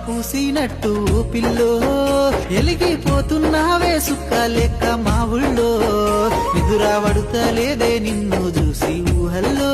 పూసినట్టు pillow ఎలిగిపోతున్నావే సుక్క లెక్క మా ఊళ్ళో నిదురా వడుతలేదే నిన్ను చూసి ఊహల్లో